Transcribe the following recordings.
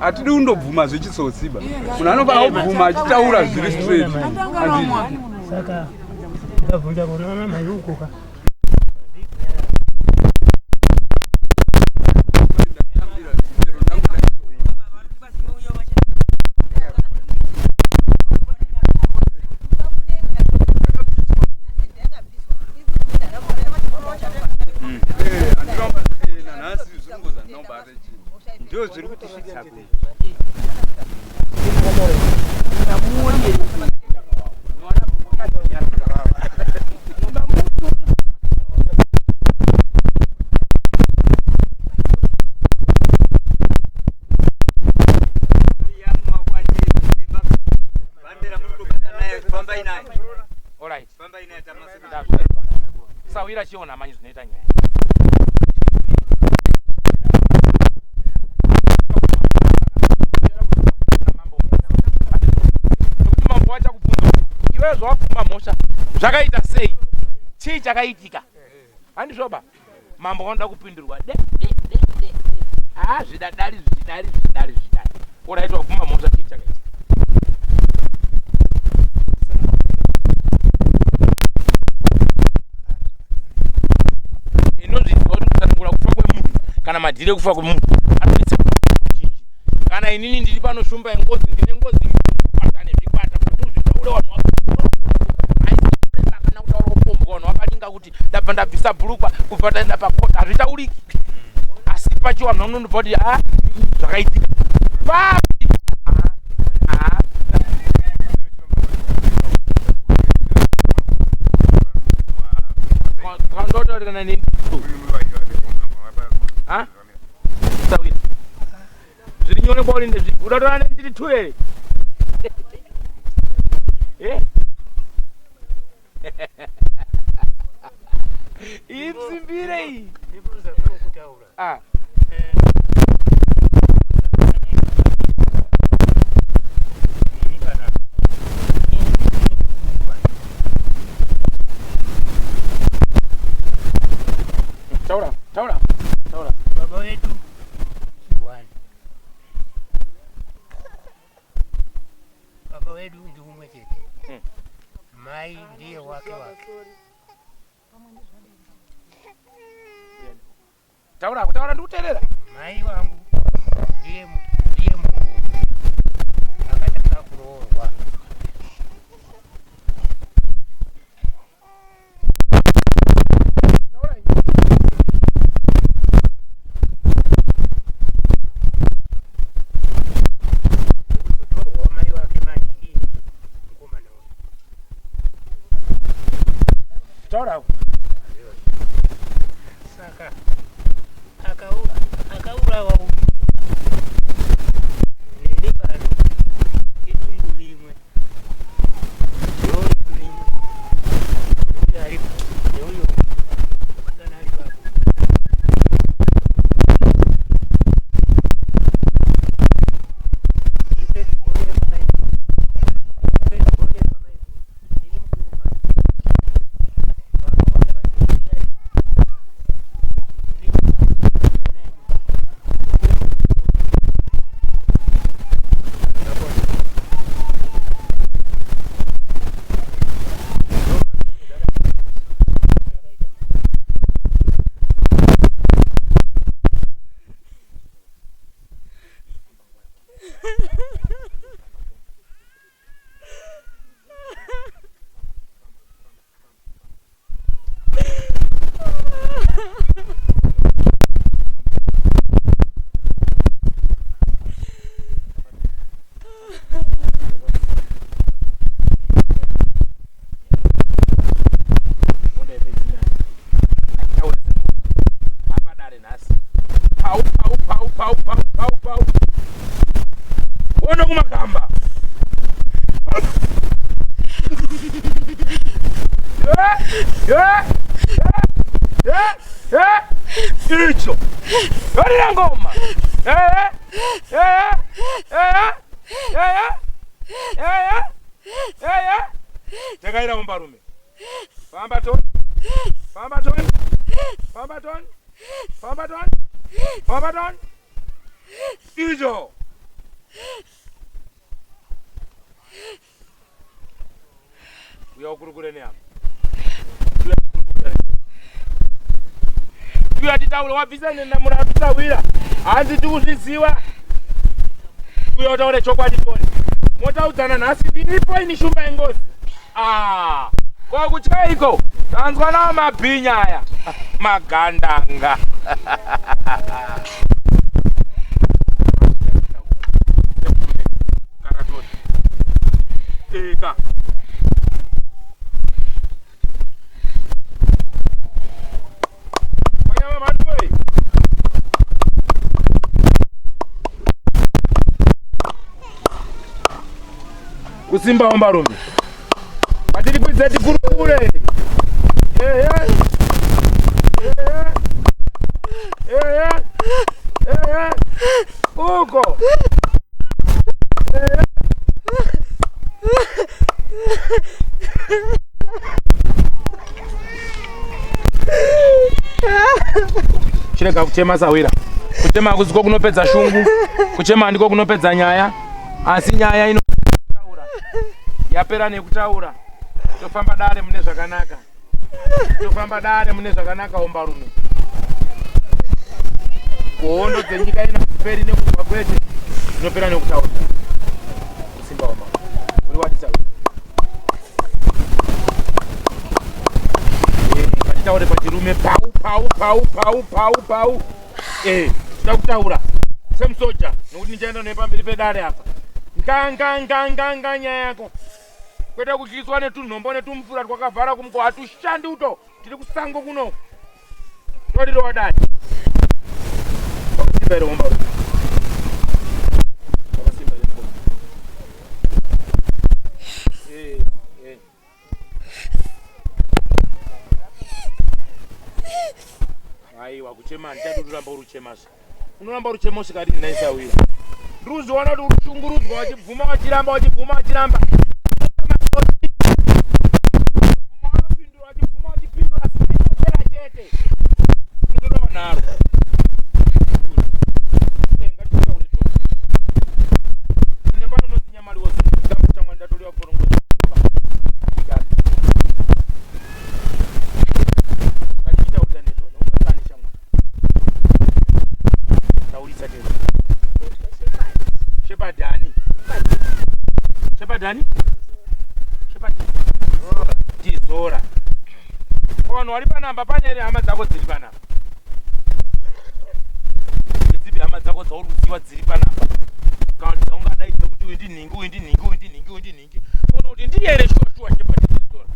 atidi undobvuma zvechitsosiba munhu anofana kubvuma achitaura zviri straight saka ndabvunza kuona mayukuka ndio zviri kutisvitsa ku sawira chiona manyi zvinoita nyaya zvawapfuma mhosva zvakaita sei chii chakaitika handizvoba mambo vanoda kupindurwa zvidadari oraiti wapfuma mhosva chii chakaitika inozviziva kuti kusanangura kufa kwemunhu kana madhiri ekufa kwemunhu anodetsa zhinji kana inini ndiri panoshumba ngozi ndine ngozi kwata nezvikwata kuti uzvitaure vanhu kuti ndabva ndabvisa bhurukwa kubva taenda pakota hazvitauriki asi pachiwanhu unonobva kuti zvakaitika ndotaurikana neni taurira zviri nyore kwauri ndezvi udatorana neni tiri tu here ipsimbire iyi taura baba wetu Bwana baba wetu ndi umwe chete mai ndiye wake taura ndikuteerera mai wangu ndiye akatanga kuroorwa taura saka akaurawa nini pano idumbu limwe yoredu limwe uyo ari neuyo kana ari papo icho yorira ngoma takaira mumbarume famba toni icho Uya ukurukureni hapa. Uya titaula wabvisa nenamura tutawira. Hanzi tikuzviziva. Uya utaure chokwadi toni. Motaudzana nhasi ndiripo ini shumba yengozi. Ko kuchaiko. Tanzwa nawo mabhinya aya. Magandanga. Eka. Wanyama mandoi. Kusimba omba rumbi. Patiri kuizeti kurukure. Uko. Chirega kuchema sawira. Kuchema kuziko kunopedza shungu. Kuchema ndiko kunopedza nyaya. Asi nyaya ino kutaura. Yapera nekutaura. Tofamba dare mune zvakanaka. Tofamba dare mune zvakanaka omba rume. Kuhondo dzenyika ino kuperi nekubva kwete. Inopera nekutaura. Kusimba omba. Uri watitaura. Taure pachirume pau. Takutaura. Semsoja. Nokuti ndichaenda nepamberi pedare apa. Nganga nyaya yako. Kwete kutyiswa netunhombo netumfura twakavhara kumko hatushandi uto. Tiri kusango kuno. Todi wadai. Wakasimba ere omba. Wakasimba ere omba. Aiwa kuchema nditatu turamba uruchemaso. Unoramba uruchema usikadini naisa wira. Ruzi wana kuti urushungurudzwa wachibvuma wachiramba. Wachipindura sinainopera chete. Ndinotowa naro. Ngatitaure to. Nepano nozinya mali wose. Ndamba chamwa ndatoliwa kurongoza. Shepardani? Tizora. Vanhu vari panamba pane ere hama dzako dziri panapa? Dzipi hama dzako dzauri kuziva dziri panapa? Kana kuti dzaungadaidza kuti uyu ndinhingi. Ona kuti ndiye ere shuwa Shepard Tizora.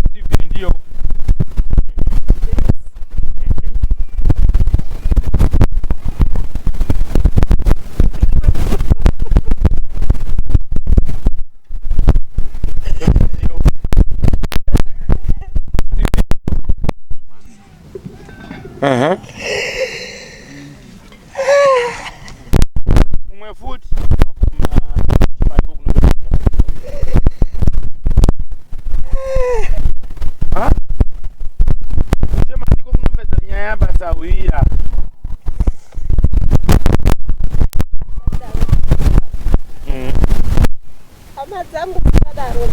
Stephen ndiyo. Umwe futhi chema ndiko kunopedza nyaya basawira. Hama dzangu dzadaro.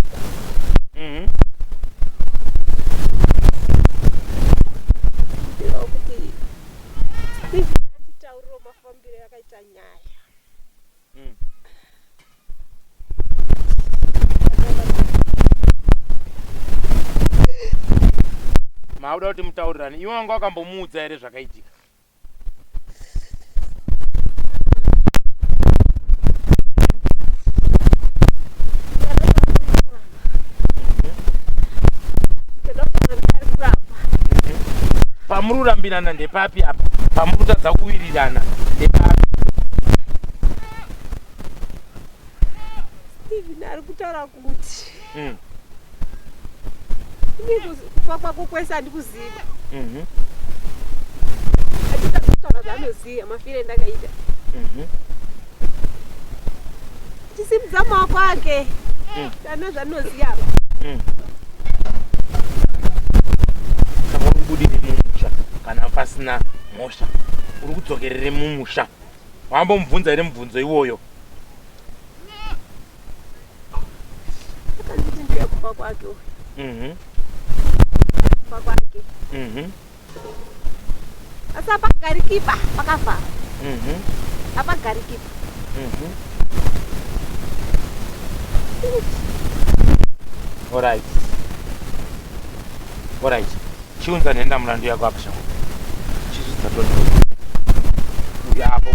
Mauda kuti mutaurirane. Iwe wanga wakambomuudza ere zvakaitika? Pamururambirana ndepapi apa? Pamurutadza kuwirirana ndepapi? Stephen ari kutaura kuti kufa kwako kwese handikuziva. Achitaura zvaanoziva mafire ndakaita. Chisimudza maoko ake kana zvaanoziva apa. Kama ubudire mumusha kana pasina mhosva uri kudzokerere mumusha wambomubvunza ere mubvunzo iwoyo akanditi ndiye kufa kwake kufa kwake asi apagari kipa pakavhara apagari kipa Alright. Chiunza nenda mlandu yako hapa shangu. Chizutsa tondo. Uya hapo.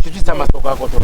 Chizutsa masoko yako to.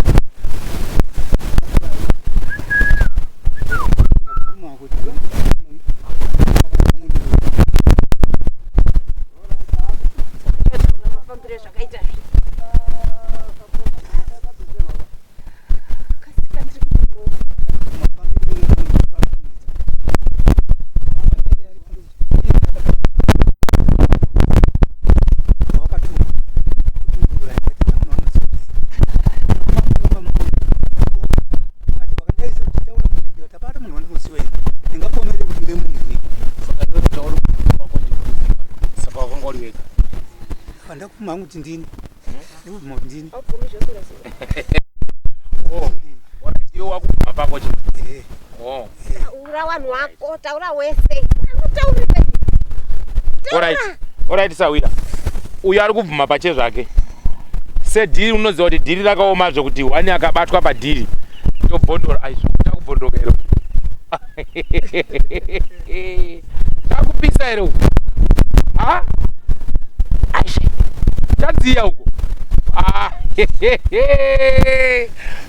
Mangu tindini. Ndivuma ndini. Oh. Wanajio wako mapako je. Oh. Ura wanhu wako, taura wese. Taurika. Alright Sawira. Uyu ari kubvuma pache zvake. Sedhiri unoziva kuti dhiri rakaoma zvokuti wani akabatwa padhiri. Tobvondora aizvokuta kubvondoka ero. Takupisa ero. Ha? Aisha. Tadziya uko.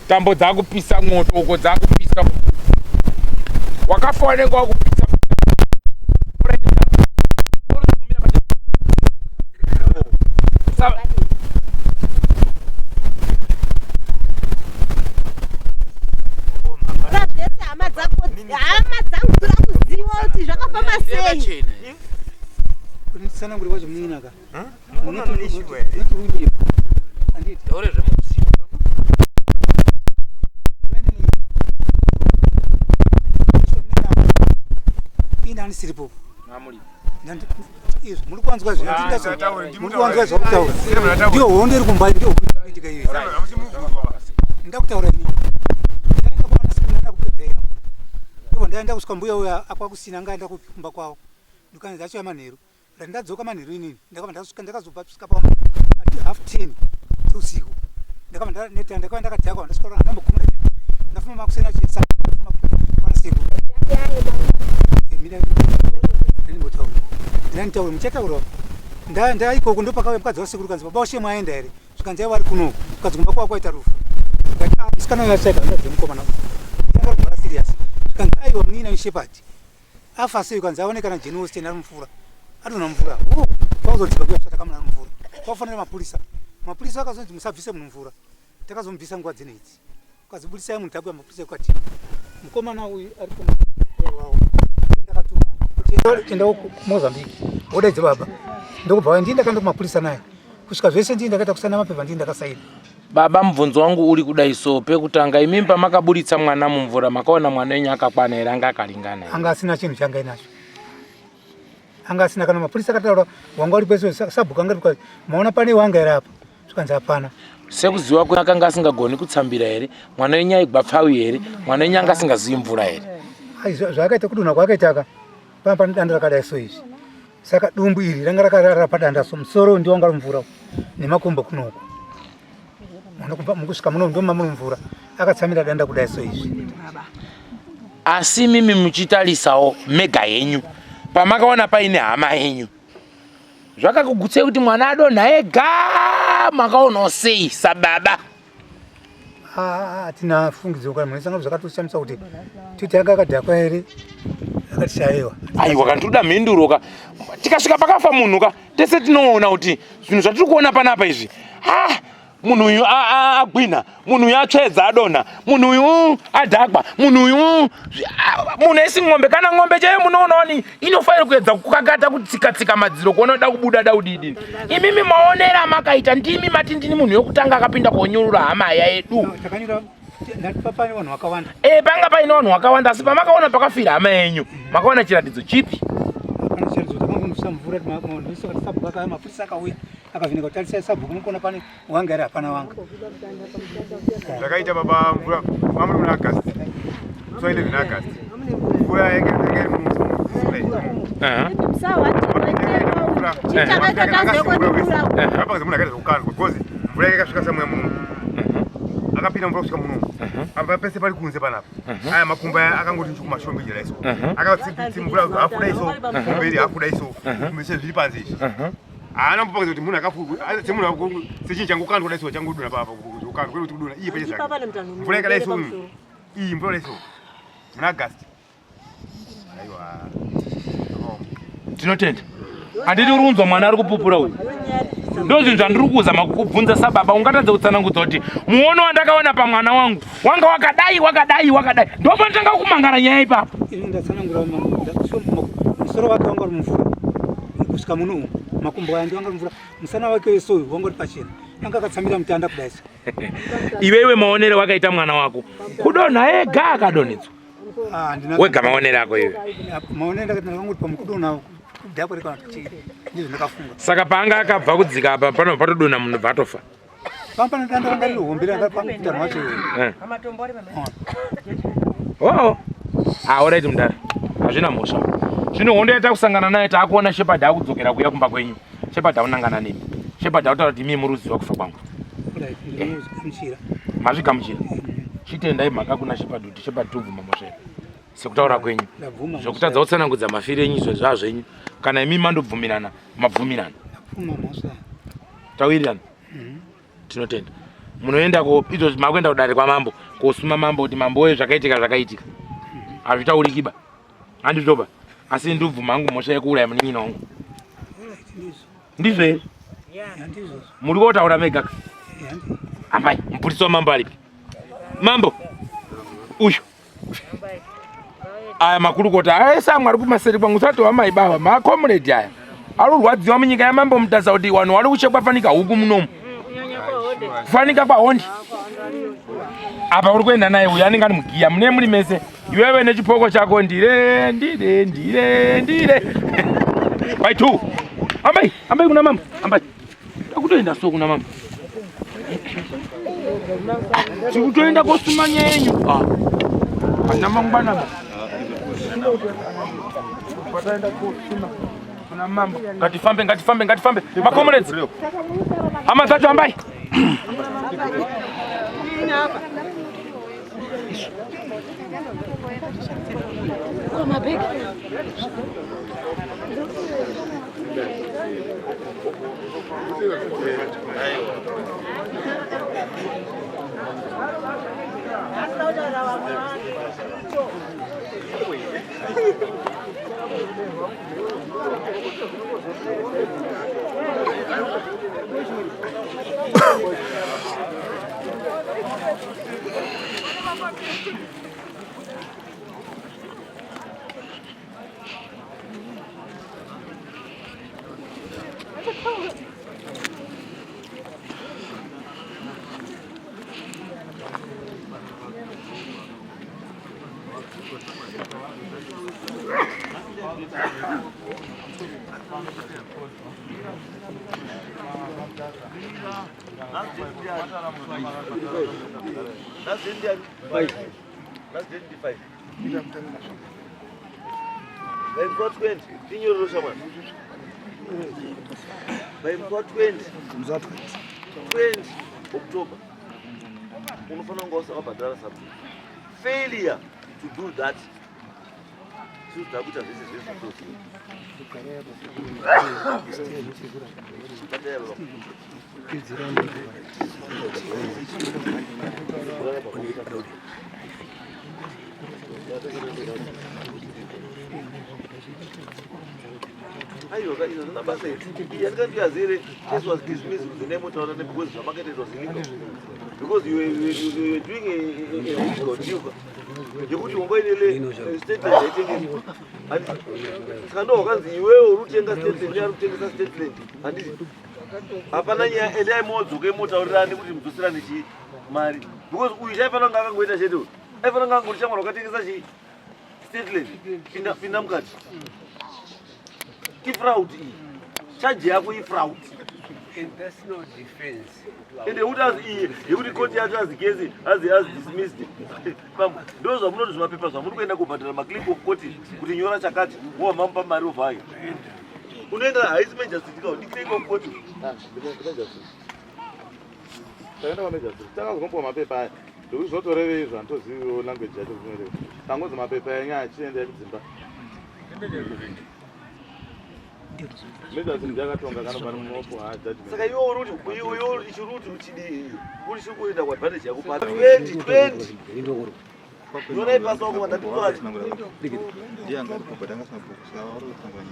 Tambo dzakupisa mwoto uko dzakupisa. Wakafa nengo wakupisa. Sana nguri wacho mnina ka. Unono nishwe. Anditi. Dore zvemusi. Ina ni siripo. Namuli. Nandi izvo muri kwanzwa zvinhu ndingazo. Muri kwanzwa zvokutaura. Ndio honde iri kumbai ndio kuitika iwe. Ndakutaura ini. Ndanga bwana sikuna kupedera. Ndio ndaenda kusika mbuya uya akwakusina ngaenda kukumba kwawo. Ndikana zacho yamanheru. Ndadzoka manheru inini ndakabva ndasvika ndakazobva kusvika pa 10:30 usiku ndakabva ndaneta ndakabva ndakadhakwa ndasvika ndambogumira ndafuma makusena chesa pana siku mina ndinotaura ndinotaura muchataura ndaikoko ndo pakauya mukadzi wasekuru kanzi baba washe mwaenda here zvikanzi aiwa ari kuno ukadzigumba kwako kwaita rufu musikana yashaika ndadzemukomana yakarwara serious zvikanzi aiwa munina mushepati afa sei kanzi aonekana jenostin ari mupfuura adona mvura pauzodzika kuyasvata kamuna mvura paufanira mapurisa akazonzi musabvise munhu mvura takazomubvisa nguva dzinedzi ukazibudisai munhu takuya mapurisa ekwati mukomana uyu ari kumwawo ndakatuma kuti enda kumozambiki odaidze baba ndokubva ndii ndakaenda kumapurisa naye kusvika zvese ndii ndakaita kusana mapepa ndii ndakasaina Baba, mubvunzo wangu uri kudai so pekutanga imimba makaburitsa mwana mumvura makaona mwana wenyu akakwana here anga akalingana anga asina chinhu changa inacho anga asina kana mapurisa akataura wanga uri pese sabhuka anga uri maona pane wanga here apa zvikanzi hapana sekuziva kwe akanga asingagoni kutsambira here mwana wenyu aigwa pfawi here mwana wenyu anga asingazivi mvura here zvakaita kudonha kwakaita aka pane danda rakadai so izvi saka dumbu iri ranga rakarara padanda so musoro ndiwo wanga mvura nemakumbo kunoko mukusvika muno ndo mamuri mvura akatsamira danda kudai so izvi asi mimi muchitarisawo mega yenyu pamakaona paine hama yenyu zvakakugutsei kuti mwana adonha ega makaonawo sei sababa hatina fungidzo kana munisanga zvakatoshamisa kuti titi anga akadhakwa here akatishayiwa aiwa kana toda mhenduroka tikasvika pakafa munhu ka tese tinoona kuti zvinhu zvatiri kuona panapa izvi munhu uyu agwina, munhu uyu atsvedza adonha, munhu uyu adhakwa, munhu uyu munhu esi ng'ombe. Kana ng'ombe chaiyo munoona ni inofanira kuedza kukakata kutsika madziro kuona da kubuda da udidi. Imimi maonera makaita ndimi mati ndini munhu yokutanga akapinda konyurura hama yedu. Papani vanhu vakawanda. Panga paina vanhu vakawanda asi pamakaona pakafira hama yenyu. Makaona chiratidzo chipi? Kana chiratidzo tamangunisa mvura maonesa kuti sabhuka mapurisa akauya. Akavhineka kutarisa sabhuku nokona pane wanga ari hapana wanga. Zvakaita baba mvura mamuri muna August. So 11 August. Mvura yake akapinda mvura kusvika muno apa pese pari kunze panapa aya makumba akangoti nchukumashombe raiso akatsipitsi mvura afuda iso kumberi afuda iso kumese zviri panze izvi haana mbopangisa kuti munhu akafuka semunhu sechinhu changu kandwa daiso changoduna papa ukandwa kweri kuti kuduna iye peshe zvake mvura yakadaiso iyi mvura daiso muna August. Aiwa tinotenda handiti uri kunzwa mwana ari kupupura uyu ndo zvinhu zvandiri kuzama kukubvunza sababa ungatadza kutsanangudza kuti muono wandakaona pamwana wangu wanga wakadai ndopandanga kumangara nyaya ipapo. Ini ndatsanangura musoro wake wanga uri mumvura kusvika muno umu makumbo andi wanga uri mumvura musana wake wese uyu wanga uri pachena anga akatsamira mutanda kudaiso. Iwewe maonero wakaita mwana wako kudonha ega akadonhedzwa wega maonero ako iwe maonero ndakati ndakangoti pamukudonha kudhakwa rekana chii ndizvo ndakafunga. Saka paanga akabva kudzika apa pano patodonha munhu bva atofa pampana danda ranga riri hombera pamutanho wacho alright mudara hazvina mhosva zvino hondo yaita kusangana naye taakuona shepherd akudzokera kuya kumba kwenyu. Shepherd aunangana nemi shepherd autaura kuti mii muruziva kufa kwangu mazvigamuchira chitendai mhaka kuna shepherd kuti shepherd tobvuma mhosva yedu sekutaura kwenyu zvokutadza kutsanangudza mafiro enyu izvo zvaa zvenyu kana imi mandobvumirana mabvumirana tawirirana tinotenda munoendako izvo makuenda kudare kwamambo kosuma mambo kuti mambo weyo zvakaitika hazvitaurikiba handitoba asi ndobvuma hangu mhosva yekuuraya munin'ina wangu ndizvo here muri kotaura mega ambai mupurisa wamambo aripi mambo uyu aya makurukota aese amwe ari kumaseri kwangu usati wamaibava makomredi aya ari kurwadziwa munyika yamambo Mutasa kuti vanhu vari kuchekwa fanika huku munomu kufanika kwahondi apa uri kuenda naye uyu anenge ari mugiya mune muri mese iwewe nechipoko chako ndire waitu ambai kuna mambo ambai takutoenda so kuna mambo tikutoenda kosuma nyenyu ana mangwanaba pataenda kosuma kuna mambo ngatifambe makomrades hama dzacho ambai That's Indian. That's 25. By import 20. In your Roshaman. By import 20. 20 October. Failure to do that. Aiwa, guys, it's not bad. Yes, can you azire? This was dismissed with the name of the because the market was illegal. Because you were doing a illegal deal. You would go in the state and cano can see you were rooting a state and you are taking a state land. And Apanaya and I more to get motor running with him to strategy. Because we have a long time with a schedule. Everyone will come or getting a state land in the Pinamkat. If fraud, charge you fraud. And that's not defense. And the Udas, he would go to the case as he has dismissed it. Those of those papers are moving to go to the clip of Koti, putting your Chakati, or Mampa Marufai. Unenda, I is just to go, the clip of Koti. Tell us one my paper. Do you sort of raise and to see your language? I'm going to my paper and I change everything. Saka iwo ruti ichiruti uchidi uri shukuita kwa advantage yakupata 2020 yona ipasa wako matatizo dia ngari kubadanga sababu sawa uri kufanya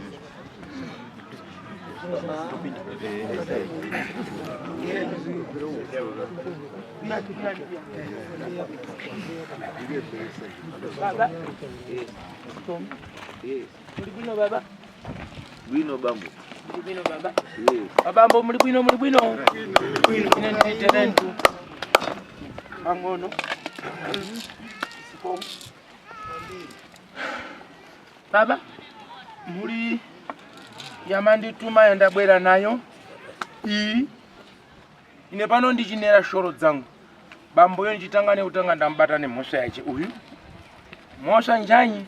Baba. Baba. Bwino bambo. Bwino baba. Yes. Babambo muri bwino. Bwino ntentu. Angono. Sikom. Baba. Muri yamandi tuma yanda bwera nayo. Ine pano ndichinera shoro dzangu. Bambo yo ndichitangane utanga ndambata nemhosva yache uyu. Mhosva njanyi.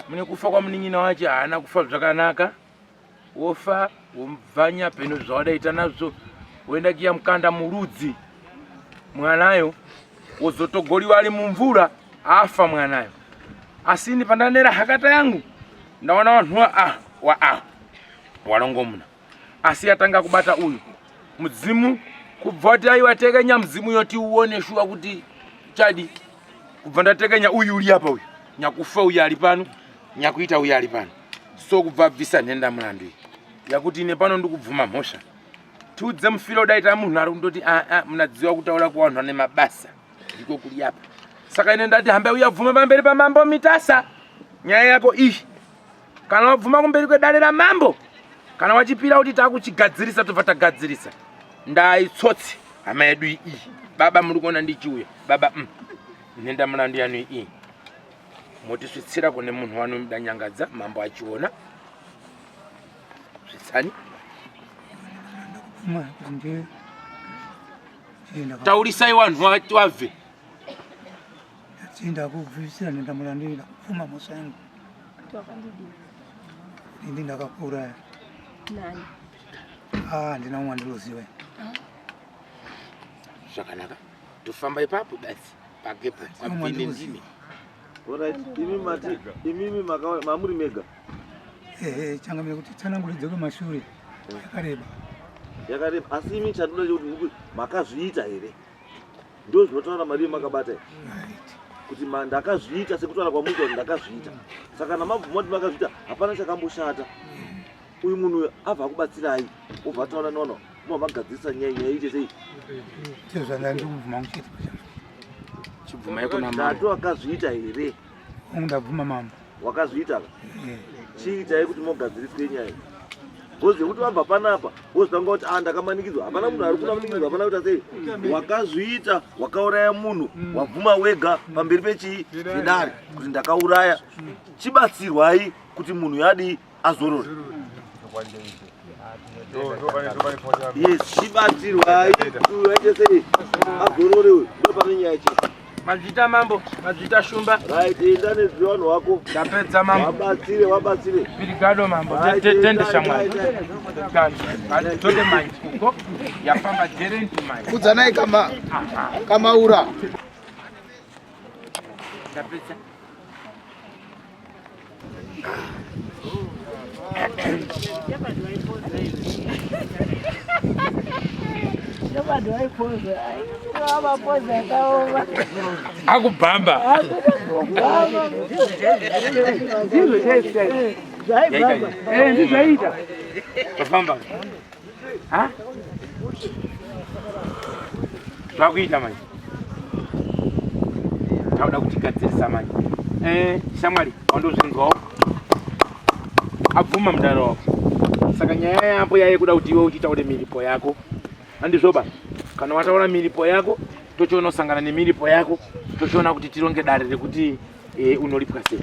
Mune kufa kwa mnin'ina wache haana kufa zvakanaka. Wofa womvanya peno zvawadaita nazvo woenda kiya mukanda murudzi mwanayo wozotogoliwa ari mumvura afa mwanayo. Asi ini pandanera hakata yangu ndaona vanhu walongomuna asi atanga kubata uyu mudzimu kubva kuti aiwa tekenya mudzimu yoti uone shuwa kuti chadi kubva ndatekenya uyu uri apa uyu nyakufa uyu ari pano nyakuita uyu ari pano so kubva bvisa nhenda mulandu iyi yakuti ine pano ndikubvuma mhosva tiudze mufiro udaita munhu ari kundoti munadziwa kutaura kuvanhu vane mabasa ndiko kuri apa saka ine ndati hambe uyabvuma pamberi pamambo Mutasa nyaya yako iyi kana wabvuma kumberi kwedare ramambo kana wachipira kuti takuchigadzirisa tobva tagadzirisa ndaitsotsi hama yedu iyi baba muri kuona ndichiuya baba nhenda mulandu yanu iyi motisvitsira kune munhu wanomuda nyangadza mambo achiona zvitsani taurisai vanhu wabve tinda kubvisira nenda mulandira kufuma musango ndi ndakakura nani ndina umwe ndiloziva zvakanaka tofamba ipapo basi pakepo apinde ndini. Alright, imimi mamuri mega. Changamira kuti tsananguridze kumashure yakareba. Yakareba asi imi chandinoda kuti makazviita here. Ndo zvinotaura mari makabata. Kuti ndakazviita sekutaura kwamuntu kuti ndakazviita. Saka namabvuma kuti makazviita hapana chakamboshata. Uyu munhu abva kubatsirai obva taura nono magadzirisa nyaya ite sei. Tezvanga ndikubvuma kuchiti. Chibvuma yako na mama. Ndato akazviita here. Undabvuma mama. Wakazviita. Chiitai kuti mogadziriswe nyaya. Bozi kuti wabva panapa wozotanga kuti ndakamanikidzwa hapana munhu ari kunamanikidzwa hapana kuti sei wakazviita wakauraya munhu wabvuma wega pamberi pechidare kuti ndakauraya chibatsirwai kuti munhu yadi azorore. Yes, chibatsirwai kuti sei azorore ndo pane nyaya chi. Mazvita mambo, mazvita shumba. Right, endane zviwanhu wako. Ndapedza mambo. Wabatsire. Pirigado mambo. Tende shamwari. Kandi tode manje kuko yafamba gerenti manje. Kudzanai kama ura. Ndapedza. Akubhamba. Ndizaita. Kubhamba. Ha? Zvakuita manje. Tauda kutigadzirisa manje. Shamwari, wandozvinzwawo. Abvuma mudaro wako. Saka nyaya yapo yaiye kuda kuti iwe uchitaure miripo yako. Handizvoba. Kana wataura miripo yako, tochiona kusangana nemiripo yako, tochiona kuti tironge dare rekuti unolipwa sei.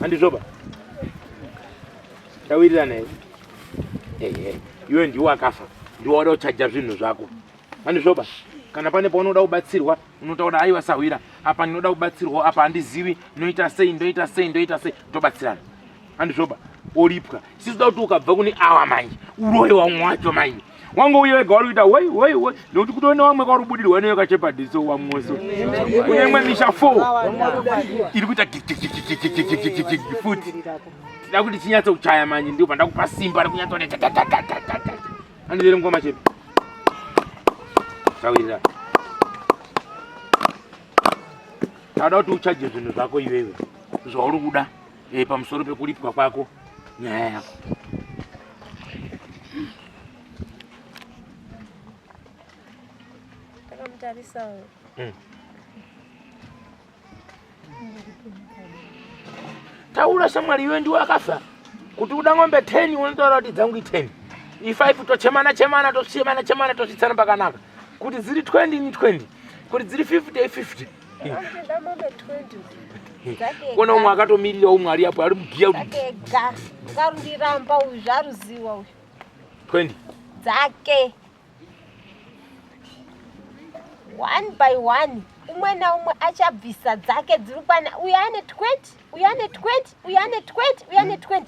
Handizvoba. Tawirirana here. Iwe ndiwe wakafa. Ndiwe wada kuchaja zvinhu zvako. Handizvoba. Kana pane paunoda kubatsirwa, unotaura aiwa Sawira, apa ndinoda kubatsirwa, apa handizivi, ndoita sei, tobatsirana. Handizvoba. Olipwa. Sisi kuti ukabva kune awa manje, uroye wamwe wacho manje. Wangu uye wega wari kuita woi. Nokuti kutoona wamwe kwari kubudirwa neyo kachepadiso wamwoso. Kunyemwe misha 4. Iri kuita futi. Tida kuti chinyatso kuchaya manje ndipo pandakupa simba rekunyatso ne. Handizere ngoma chepe. Sawira. Tada kuti uchaje zvinhu zvako iwewe. Zvauri kuda pamusoro pekulipwa kwako nyaya yako. Takamutarisawo. Taura Shamwari iwe ndiwe wakafa. Kuti uda ng'ombe 10 unotaura kuti dzangu 10. I5 tochemana tochitsana pakanaka. Kuti dziri 20 ni 20. Kuti dziri 50 i 50. Ndida mombe 20. Kona umwe akatomirira umwe ari apo ari mugiya kuti Dzakega. Ngarundiramba uyu zvaruziwa uyu. 20. Dzake. One by one. Umwe na umwe achabvisa dzake dziri kwana. Uyu ane 20, uyu ane 20, uyu ane 20, uyu ane 20.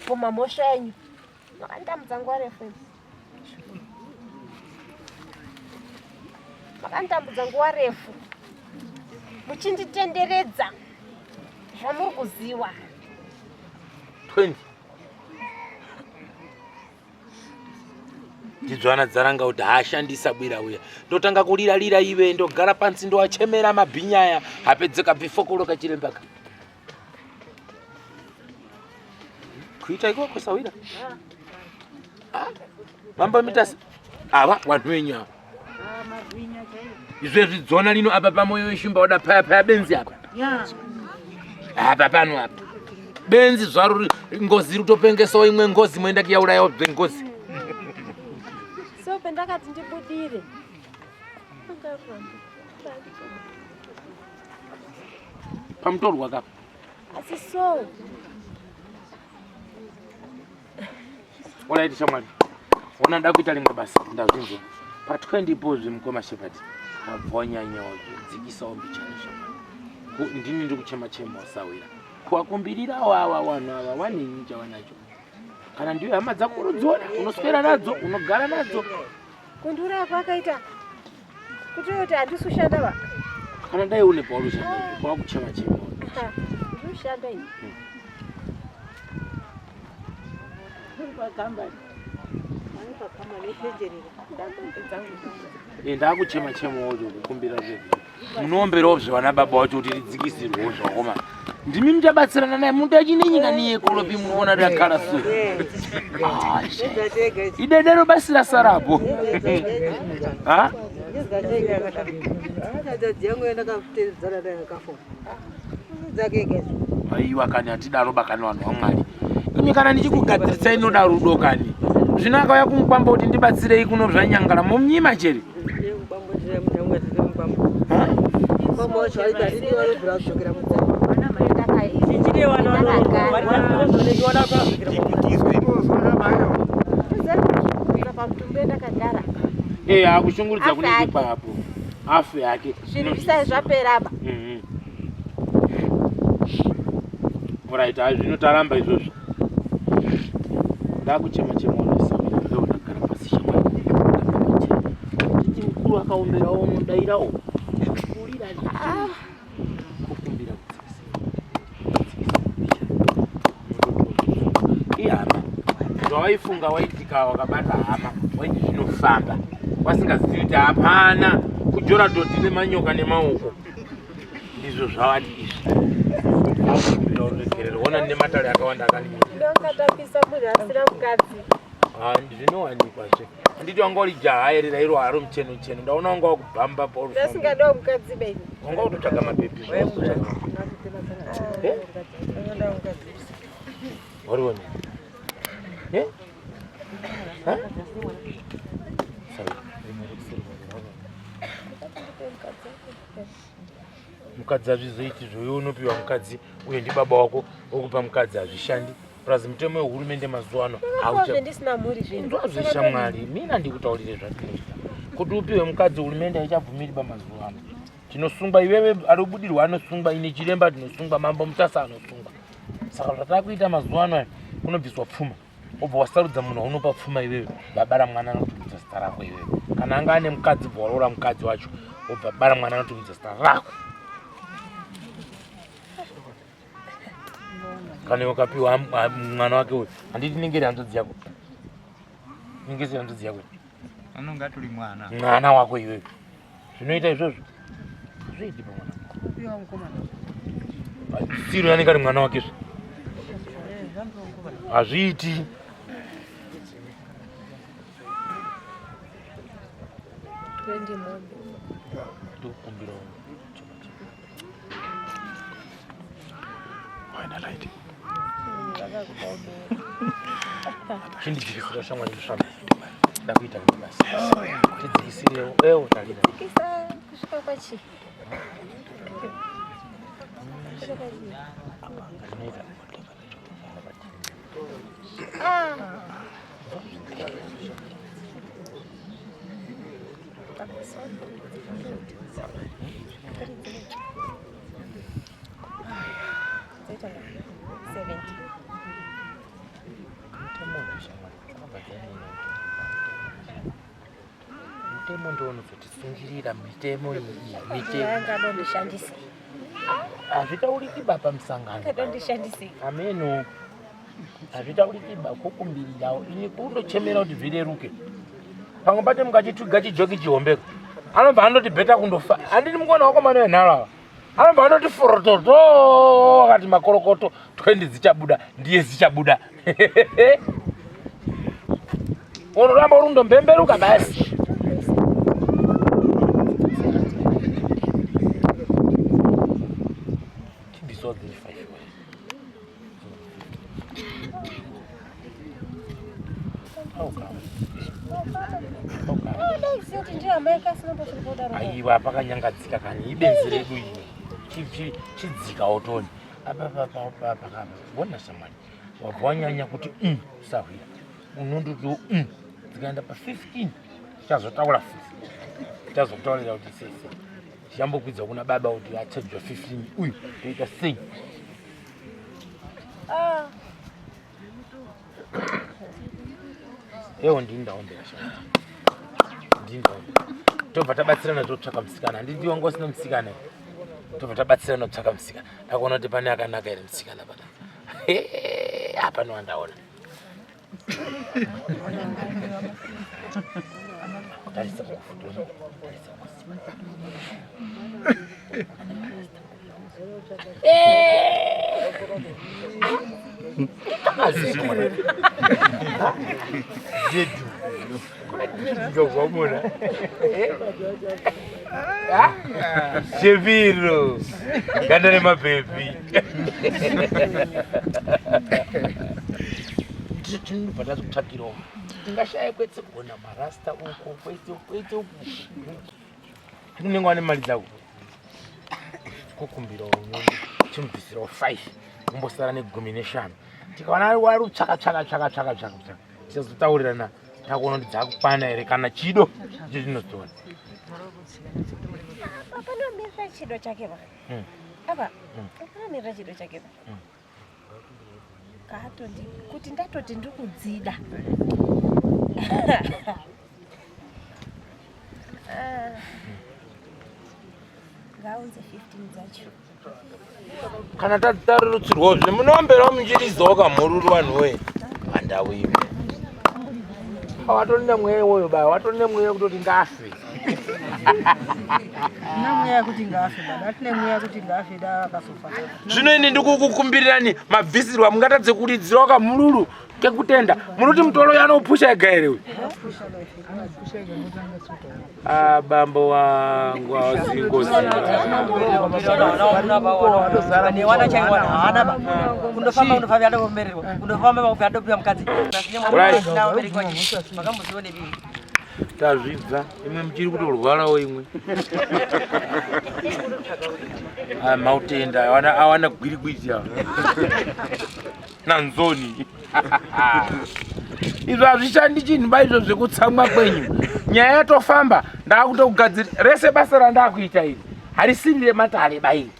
Poma mosha yenyu. Makandamudza nguva refu. Makandamudza nguva refu. Muchinditenderedza. Zvamuri kuziwa. 20. Ndidzwana dzaranga kuti haashandisa bwira uya. Ndotanga kulira iwe ndogara pansi ndoachemera mabhinyaya hapedzeka bifokolo kachirembaka. Kuita ikoko Sawira. Mamba Mutasa. Ava vanhu venyu. Izvezvi dzona lino apa pamoyo weshumba wada paya benzi apa. Apa pano apa. Benzi zvaro ngozi rutopengesawo imwe ngozi moenda kuyaurayawo ngozi. So pendakati ndibudire. Pamutorwa kapa. Asi so. Alright Shamwari. Unada kuita linga basi ndazvinzwa. Pa 20 pozvi mukoma Shepherd. Abvonya nyawo dzikisawo mbichanisha. Ndini ndiri kuchema Sawira. Kuwakumbirira wawa wana ava wanenyi chavanacho. Kana ndiwe hama dzako unodziona, unoswera nadzo, unogara nadzo. Kundura apa akaita. Kuti yoti handisi kushanda ba. Kana dai une Paul ushanda, kwakuchema. Ushanda ini. Ndakuchema wozo kukumbira zvedu. Munomberawo zvana baba wacho kuti ridzikisirwewo zvakoma. Ndimi muchabatsirana naye mundu achinenyika niye kulopi muona rakara so. Idedero basi rasarapo. Ha? Aiwa kani atidaro bakani vanhu vaMwari. Imi kana ndichikugadzirisa inoda rudo kani. Zvino akauya kumupamba kuti ndibatsirei kuno zvanyangara mumnyima cheri. Akushungurudza kunenge papo. Afu yake. Zvinhu zvisai zvapera ba. Alright, zvinotaramba izvozvo. Ndakuchema unosavira leo ndagara pasi Shamwari. Nditi mukuru akaomberawo mudairawo. Kulira kukumbira kutsisa. Ihama. Zvawaifunga waitika wakabata hama, waiti zvinofamba. wasingazivi kuti hapana kujora dhodhi nemanyoka nemaoko izvo zvavati izvi auregerero ona nematare akawanda akanimira ndakatapisa munhu asina mukadzi zvinowanikwa zve handiti wanga uri jaha here rairo haro mucheno cheno ndaona wanga wakubhamba ndasingadawo mukadzi beni wanga kutotsvaga mabhebhi warione mukadzi hazvizoiti zvoiwe unopiwa mukadzi uye ndibaba wako wokupa mukadzi hazvishandi plus mitemo yehurumende mazuva ano ndisina mhuri zvazvishamwari mina ndikutaurire zvatinoita kuti upiwe mukadzi hurumende haichabvumiri pamazuva ano tinosungwa iwewe ari kubudirwa anosungwa ine chiremba tinosungwa mambo Mutasa anosungwa saka zvatakuita mazuva ano kunobviswa pfuma obva wasarudza munhu waunopa pfuma iwewe babara mwana anotumidza zita rako iwewe kana anga ane mukadzi bva waroora mukadzi wacho obva bara mwana anotumidza zita rako kana ukapiwa mwana wake uyu handiti ningeri hanzodzi yako ningesi hanzodzi yako anonga tuli mwana wako iwewe zvinoita izvozvo zviiti pamwana siro yanenge ari mwana wake hazviiti ndikukumbira wainalaiti chindidzikisira shamwari ndisvama ndakuita kuti basi tidzikisirewo ewo talina kusvika kwachi mitemo ndoonozotisungirira mitemo iyi angadondishandise hazvitaurikiba pamusangano angadondishandise ameno hazvitaurikiba kukumbirirawo ini kundochemera kuti zvireruke pamwe pate mukachituga chijoki chihombeko anobva andoti bheta kundofa handiti mukona wakomana wenharawa anobva andoti forototo akati makorokoto 20 dzichabuda ndiye dzichabuda unoramba uri kundombemberuka basi aiwa pakanyangadzika kani ibenzi redu iri chidzika otoni apapapapapakabona shamwari wabva wanyanya kuti sahwira unondoti dzikaenda pa15 tichazotaura 15 tichazokutaurira kuti sese tichambokwidzwa kuna baba kuti achadzwa 15 uyu toita sei ewo ndindaombera shamwari ndindaombera tobva tabatsirana totsvaka musikana handiti wanga usina musikana tobva tabatsirana kutsvaka musikana ndakuona kuti pane akanaka here musikana pana hapano wandaona tarisa kufutura Jogomuna. Cheviro. Gandane mabebi. Pada kutakiro. Ndingashaya kwetse kuona marasta uko kwetse uko. Ndingwane mali dzako. Kukumbira unyoni. Chimbisira 5. Kumbosara negumine 5. Tikawana wari tsaka. Tizotaurira takuona kuti dzakukwana here kana chido chitinozoona apanomirira chido chake va apa apanomirira chido chake va katoti kuti ndatoti ndikudzida ngaunze 15 dzacho kana tatarutsirwa zvino munomberawo muchirizoka mhururu vanhu we handauiwe watonde mweya woyo baya watonde mweya kuti ngafe namweya kuti ngafe baba atine mweya kuti ngafe da kasofa zvino ine ndikukukumbirirani mabvisirwa mungatadze kuridzira kamululu kekutenda munoti mutoro yanopusha ega ere uyu bambo wangu awazingozi tazvibva imwe muchiri kutorwarawo imwe mautenda awana gwirigwiti ava nanzoni izvo hazvishandi chinhu baizvo zvekutsamwa kwenyu nyaya yatofamba ndaakutokugadzira rese basa randakuita iri harisiri rematare bairi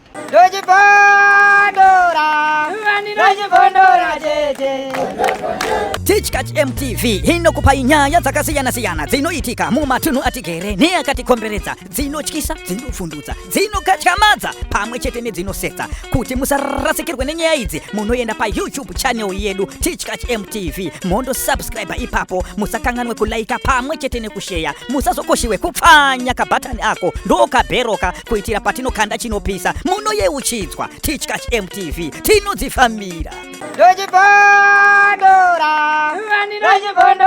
Teachcat MTV inokupa nyaya dzakasiyana-siyana dzinoitika mumatunhu atigere neakatikomberedza, dzinotyisa, dzinofundutsa, dzinokatyamadza pamwe chete nedzinosetsa. Kuti musarasikirwe nenyaya idzi munoenda pa YouTube channel yedu Teachcat MTV mondo subscribe ipapo, musakanganwe kulaika pamwe chete nekushare, musazokoshiwe kupfanya kabhatani ako ndokabheroka kuitira patinokanda chinopisa munoyeuchidzwa. Teachcat MTV tinodzifambira Bvondo